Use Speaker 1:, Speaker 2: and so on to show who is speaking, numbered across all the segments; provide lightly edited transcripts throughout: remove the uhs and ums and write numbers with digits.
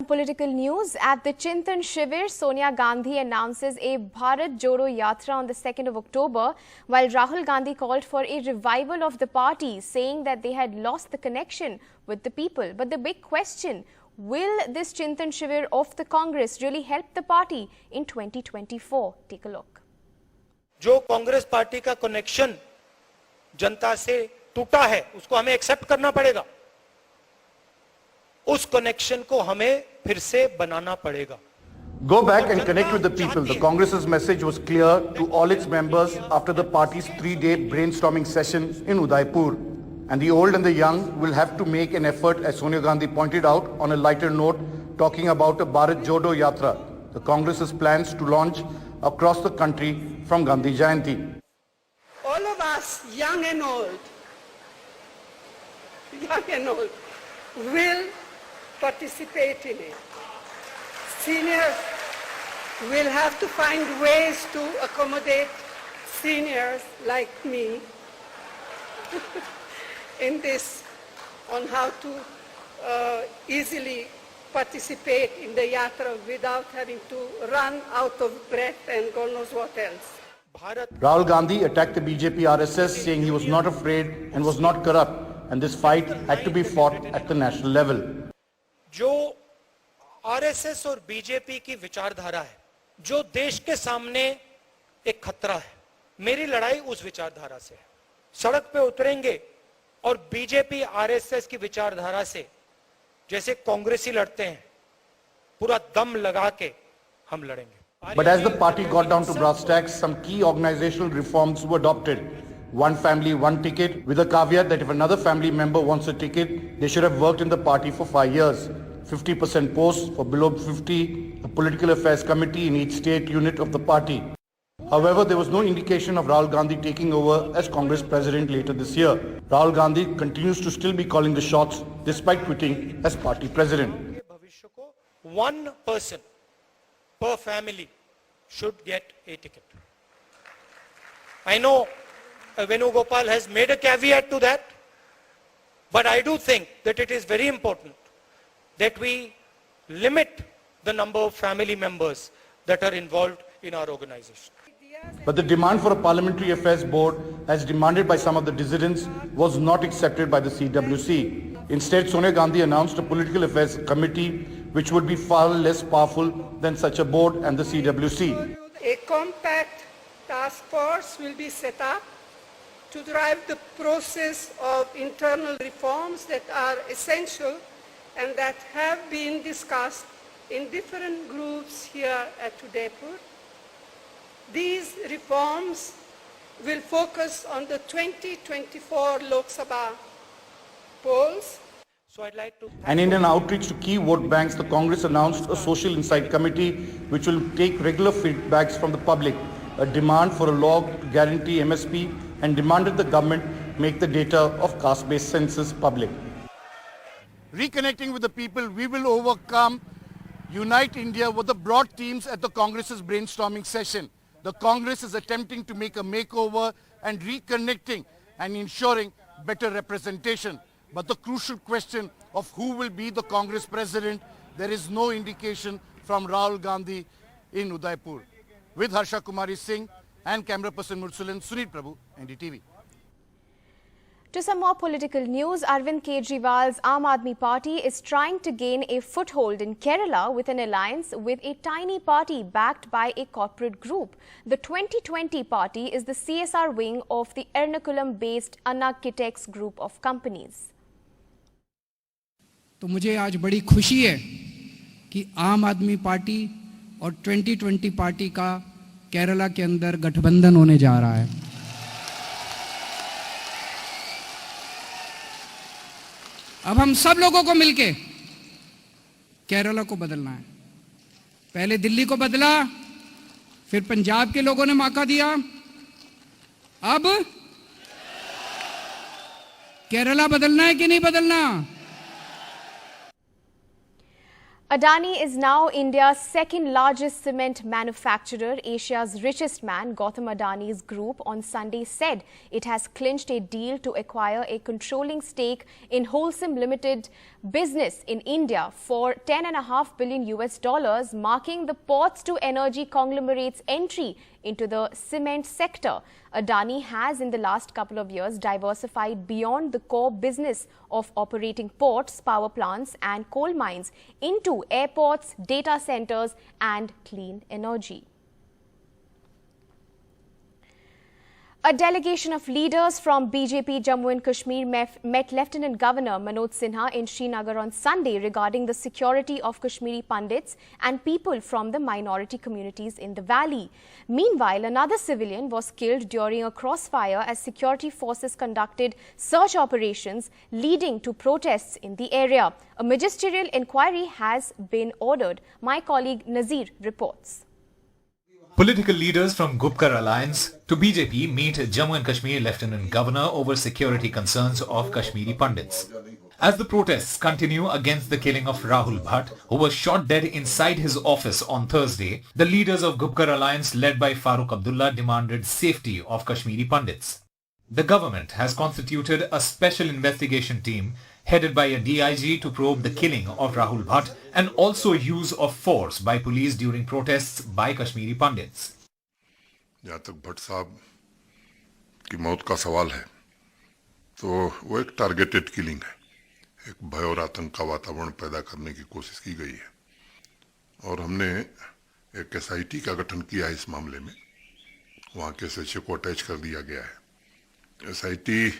Speaker 1: Political news. At the Chintan Shivir, Sonia Gandhi announces a Bharat Jodo Yatra on the 2nd of October, while Rahul Gandhi called for a revival of the party, saying that they had lost the connection with the people. But the big question, will this Chintan Shivir of the Congress really help the party in 2024? Take a look.
Speaker 2: जो Congress party का connection जनता से टूटा है, उसको हमें accept करना पड़ेगा. उस कनेक्शन को हमें फिर से बनाना पड़ेगा.
Speaker 3: Go back and connect with the people. The Congress's message was clear to all its members after the party's 3-day brainstorming session in Udaipur. And the old and the young will have to make an effort, as Sonia Gandhi pointed out, on a lighter note, talking about a Bharat Jodo Yatra, the Congress's plans to launch across the country from Gandhi Jayanti.
Speaker 4: All of us, young and old, will participate in it. Seniors will have to find ways to accommodate seniors like me in this, on how to easily participate in the yatra without having to run out of breath and God knows what else.
Speaker 3: Rahul Gandhi attacked the BJP RSS, saying he was not afraid and was not corrupt, and this fight had to be fought at the national level.
Speaker 2: जो RSS और BJP की विचारधारा है, जो देश के सामने एक खतरा है, मेरी लड़ाई उस विचारधारा से है. सड़क पे उतरेंगे और बीजेपी आरएसएस की विचारधारा से जैसे कांग्रेसी लड़ते हैं, पूरा दम लगा के हम लड़ेंगे.
Speaker 3: But as the party got down to brass tacks, some key organizational reforms were adopted. One family, one ticket, with a caveat that if another family member wants a ticket, they should have worked in the party for 5 years. 50% posts for below 50, a political affairs committee in each state unit of the party. However, there was no indication of Rahul Gandhi taking over as Congress president later this year. Rahul Gandhi continues to still be calling the shots despite quitting as party president.
Speaker 2: One person per family should get a ticket. I know Venugopal has made a caveat to that, but I do think that it is very important that we limit the number of family members that are involved in our organization.
Speaker 3: But the demand for a parliamentary affairs board, as demanded by some of the dissidents, was not accepted by the CWC. Instead, Sonia Gandhi announced a political affairs committee which would be far less powerful than such a board and the CWC.
Speaker 4: A compact task force will be set up to drive the process of internal reforms that are essential and that have been discussed in different groups here at Udaipur. These reforms will focus on the 2024 Lok Sabha polls.
Speaker 2: So I'd like to...
Speaker 3: And in an outreach to key vote banks, the Congress announced a social insight committee which will take regular feedbacks from the public, a demand for a law to guarantee MSP, and demanded the government make the data of caste-based census public. Reconnecting with the people, we will overcome, unite India were the broad themes at the Congress's brainstorming session. The Congress is attempting to make a makeover and reconnecting and ensuring better representation. But the crucial question of who will be the Congress president, there is no indication from Rahul Gandhi in Udaipur. With Harsha Kumari Singh and camera person Mursulan, Sunit Prabhu, NDTV.
Speaker 1: To some more political news, Arvind Kejriwal's Aadmi party is trying to gain a foothold in Kerala with an alliance with a tiny party backed by a corporate group. The 2020 party is the CSR wing of the Ernakulam-based Anarchitects group of companies.
Speaker 5: तो मुझे आज बड़ी खुशी है कि आम आदमी party और 2020 पार्टी का केरला के अंदर गठबंधन होने जा रहा है. अब हम सब लोगों को मिलके केरला को बदलना है. पहले दिल्ली को बदला, फिर पंजाब के लोगों ने मौका दिया, अब केरला बदलना है कि नहीं बदलना?
Speaker 1: Adani is now India's second largest cement manufacturer. Asia's richest man, Gautam Adani's group, on Sunday said it has clinched a deal to acquire a controlling stake in Wholesome Limited business in India for $10.5 billion, marking the ports to energy conglomerate's entry into the cement sector. Adani has in the last couple of years diversified beyond the core business of operating ports, power plants and coal mines into airports, data centers and clean energy. A delegation of leaders from BJP Jammu and Kashmir met Lieutenant Governor Manoj Sinha in Srinagar on Sunday regarding the security of Kashmiri Pandits and people from the minority communities in the valley. Meanwhile, another civilian was killed during a crossfire as security forces conducted search operations leading to protests in the area. A magisterial inquiry has been ordered. My colleague Nazir reports.
Speaker 6: Political leaders from Gupkar Alliance to BJP meet Jammu and Kashmir Lieutenant Governor over security concerns of Kashmiri Pandits. As the protests continue against the killing of Rahul Bhatt, who was shot dead inside his office on Thursday, the leaders of Gupkar Alliance led by Farooq Abdullah demanded safety of Kashmiri Pandits. The government has constituted a special investigation team headed by a DIG to probe the killing of Rahul Bhatt and also use of force by police during protests by Kashmiri Pandits.
Speaker 7: जहाँ तक भट्ट साहब की मौत का सवाल है तो वो एक टारगेटेड किलिंग है, एक भय और आतंक का वातावरण पैदा करने की कोशिश की गई है और हमने एक SIT का गठन किया है इस मामले में। वहाँ के SHO को अटैच कर दिया गया है। SIT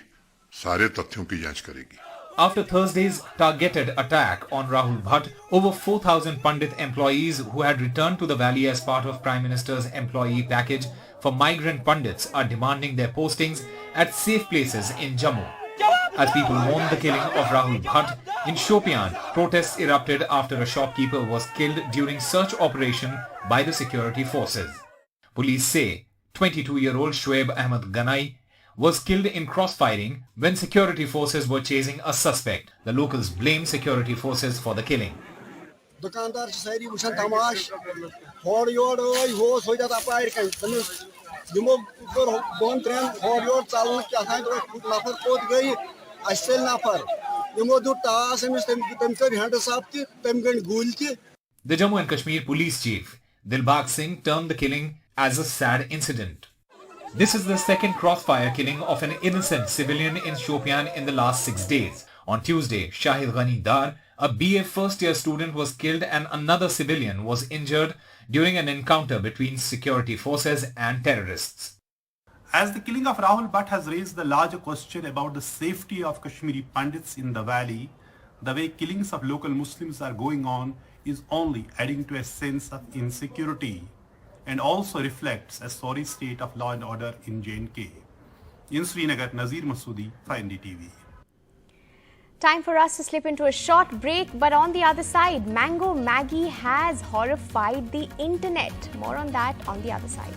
Speaker 7: सारे तथ्यों की जांच करेगी।
Speaker 6: After Thursday's targeted attack on Rahul Bhatt, over 4,000 Pandit employees who had returned to the valley as part of Prime Minister's employee package for migrant Pandits are demanding their postings at safe places in Jammu. As people mourn the killing of Rahul Bhatt, in Shopian, protests erupted after a shopkeeper was killed during search operation by the security forces. Police say 22-year-old Shoaib Ahmed Ganai was killed in crossfiring when security forces were chasing a suspect. The locals blame security forces for the killing.
Speaker 8: दुकानदार सारी उछल तमाश होड़ योड़ हो सो जाता pier कहीं दिमो पर bone train होड़ योड़ चालू क्या है तो नफर कोट गई असल नफर दिमो दो टास में तम कर हैंड साहब की तम गन गोल की.
Speaker 6: The Jammu and Kashmir police chief Dilbag Singh termed the killing as a sad incident. This is the second crossfire killing of an innocent civilian in Shopian in the last 6 days. On Tuesday, Shahid Ghani Dar, a BA first-year student, was killed and another civilian was injured during an encounter between security forces and terrorists.
Speaker 9: As the killing of Rahul Bhatt has raised the larger question about the safety of Kashmiri Pandits in the valley, the way killings of local Muslims are going on is only adding to a sense of insecurity and also reflects a sorry state of law and order in J&K. In Srinagar, Nazir Masoodi for NDTV.
Speaker 1: Time for us to slip into a short break, but on the other side, Mango Maggie has horrified the internet. More on that on the other side.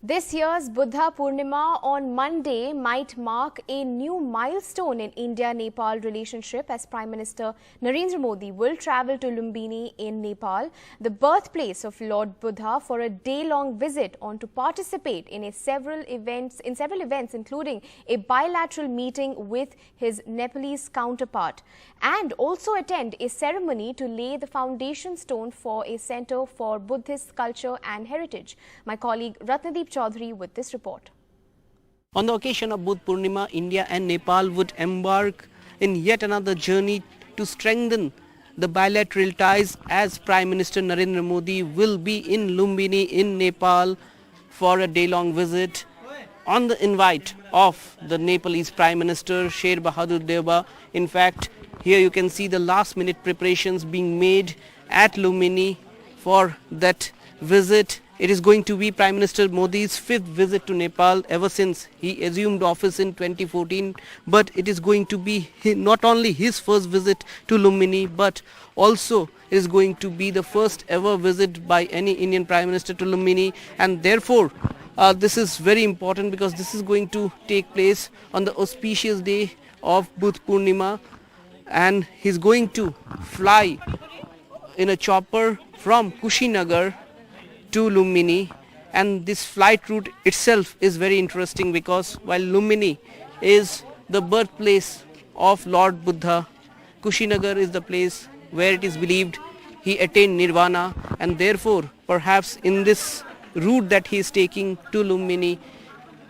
Speaker 1: This year's Buddha Purnima on Monday might mark a new milestone in India-Nepal relationship as Prime Minister Narendra Modi will travel to Lumbini in Nepal, the birthplace of Lord Buddha, for a day-long visit on to participate in several events including a bilateral meeting with his Nepalese counterpart and also attend a ceremony to lay the foundation stone for a center for Buddhist culture and heritage. My colleague Ratnadeep Chaudhary with this report.
Speaker 10: On the occasion of Buddha Purnima, India and Nepal would embark in yet another journey to strengthen the bilateral ties as Prime Minister Narendra Modi will be in Lumbini in Nepal for a day-long visit on the invite of the Nepalese Prime Minister Sher Bahadur Deuba. In fact, here you can see the last-minute preparations being made at Lumbini for that visit. It is going to be Prime Minister Modi's 5th visit to Nepal ever since he assumed office in 2014. But it is going to be not only his first visit to Lumbini, but also it is going to be the first ever visit by any Indian Prime Minister to Lumbini. And therefore, this is very important because this is going to take place on the auspicious day of Buddh Purnima, and he's going to fly in a chopper from Kushinagar to Lumbini, and this flight route itself is very interesting because while Lumbini is the birthplace of Lord Buddha, Kushinagar is the place where it is believed he attained nirvana, and therefore perhaps in this route that he is taking to Lumbini,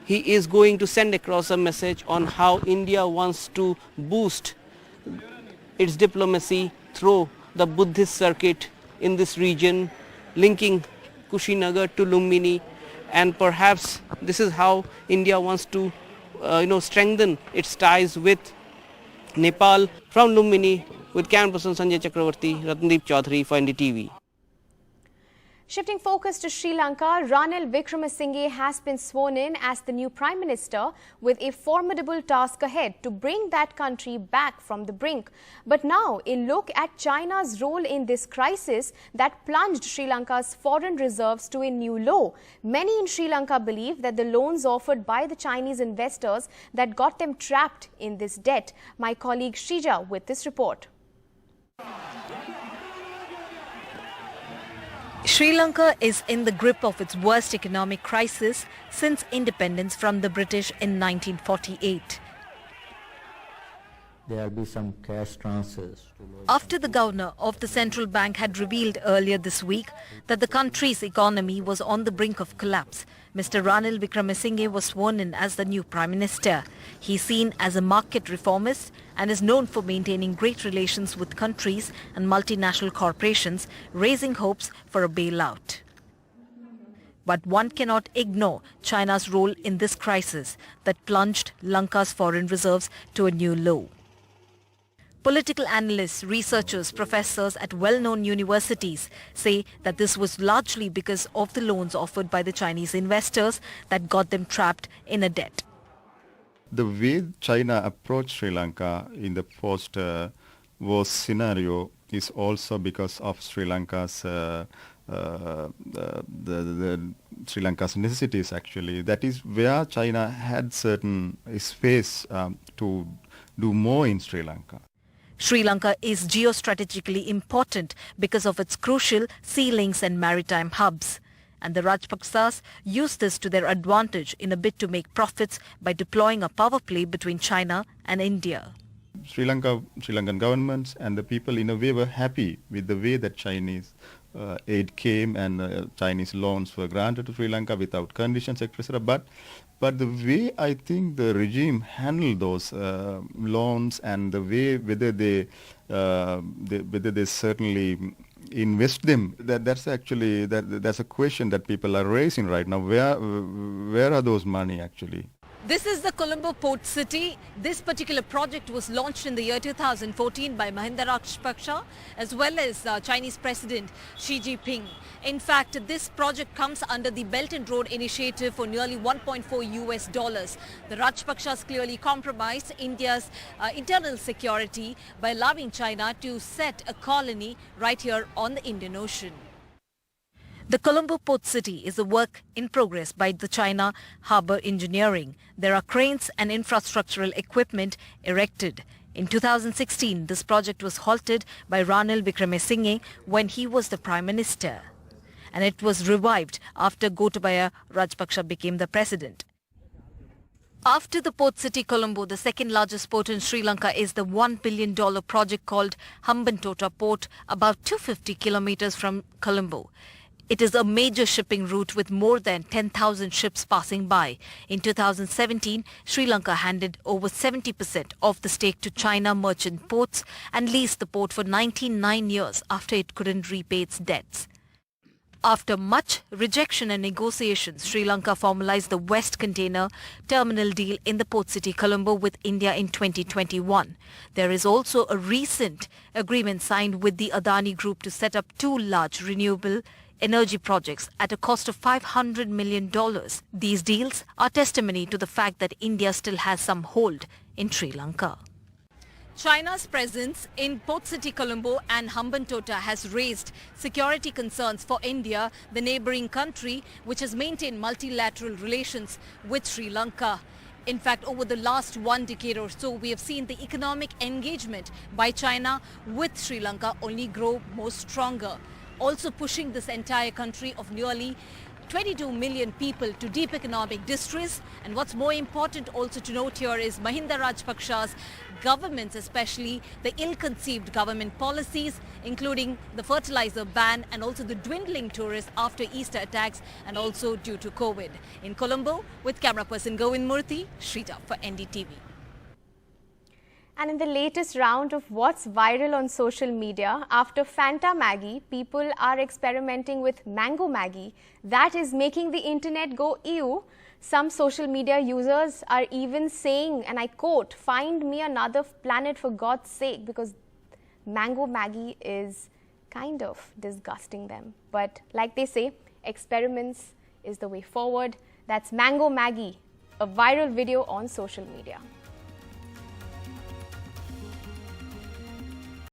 Speaker 10: he is going to send across a message on how India wants to boost its diplomacy through the Buddhist circuit in this region, linking Kushinagar to Lumbini, and perhaps this is how India wants to strengthen its ties with Nepal. From Lumbini, with camera person Sanjay Chakravarti, Ratndeep Chaudhary for NDTV.
Speaker 1: Shifting focus to Sri Lanka, Ranil Wickremesinghe has been sworn in as the new Prime Minister with a formidable task ahead to bring that country back from the brink. But now, a look at China's role in this crisis that plunged Sri Lanka's foreign reserves to a new low. Many in Sri Lanka believe that the loans offered by the Chinese investors that got them trapped in this debt. My colleague Shrija with this report.
Speaker 11: Sri Lanka is in the grip of its worst economic crisis since independence from the British in 1948.
Speaker 12: There will be some cash transfers.
Speaker 11: After the governor of the central bank had revealed earlier this week that the country's economy was on the brink of collapse, Mr. Ranil Wickremesinghe was sworn in as the new Prime Minister. He's seen as a market reformist and is known for maintaining great relations with countries and multinational corporations, raising hopes for a bailout. But one cannot ignore China's role in this crisis that plunged Lanka's foreign reserves to a new low. Political analysts, researchers, professors at well-known universities say that this was largely because of the loans offered by the Chinese investors that got them trapped in a debt.
Speaker 13: The way China approached Sri Lanka in the post-war scenario is also because of Sri Lanka's Sri Lanka's necessities. Actually, that is where China had certain space to do more in Sri Lanka.
Speaker 11: Sri Lanka is geostrategically important because of its crucial sea links and maritime hubs. And the Rajpaksas used this to their advantage in a bid to make profits by deploying a power play between China and India.
Speaker 13: Sri Lankan governments and the people in a way were happy with the way that Chinese aid came and Chinese loans were granted to Sri Lanka without conditions, etc. But the way I think the regime handled those loans and the way whether they certainly invest them, that's a question that people are raising right now. Where are those money actually?
Speaker 11: This is the Colombo port city. This particular project was launched in the year 2014 by Mahinda Rajapaksa as well as Chinese President Xi Jinping. In fact, this project comes under the Belt and Road Initiative for nearly $1.4. The Rajapakshas clearly compromised India's internal security by allowing China to set a colony right here on the Indian Ocean. The Colombo port city is a work in progress by the China Harbour Engineering. There are cranes and infrastructural equipment erected. In 2016, this project was halted by Ranil Wickremesinghe when he was the Prime Minister. And it was revived after Gotabaya Rajapaksa became the president. After the port city Colombo, the second largest port in Sri Lanka is the $1 billion project called Hambantota Port, about 250 kilometers from Colombo. It is a major shipping route with more than 10,000 ships passing by. In 2017, Sri Lanka handed over 70% of the stake to China Merchant Ports and leased the port for 99 years after it couldn't repay its debts. After much rejection and negotiations, Sri Lanka formalized the West Container Terminal deal in the port city Colombo with India in 2021. There is also a recent agreement signed with the Adani Group to set up 2 large renewable energy projects at a cost of $500 million. These deals are testimony to the fact that India still has some hold in Sri Lanka. China's presence in Port City Colombo and Hambantota has raised security concerns for India, the neighbouring country which has maintained multilateral relations with Sri Lanka. In fact, over the last 1 decade or so, we have seen the economic engagement by China with Sri Lanka only grow more stronger, also pushing this entire country of nearly 22 million people to deep economic distress. And what's more important also to note here is Mahinda Rajapaksa's governments, especially the ill-conceived government policies, including the fertilizer ban and also the dwindling tourists after Easter attacks and also due to COVID. In Colombo, with camera person Govind Murthy, Shrita for NDTV.
Speaker 1: And in the latest round of what's viral on social media, after Fanta Maggie, people are experimenting with Mango Maggie. That is making the internet go ew. Some social media users are even saying, and I quote, "Find me another planet for God's sake," because Mango Maggie is kind of disgusting them. But like they say, experiments is the way forward. That's Mango Maggie, a viral video on social media.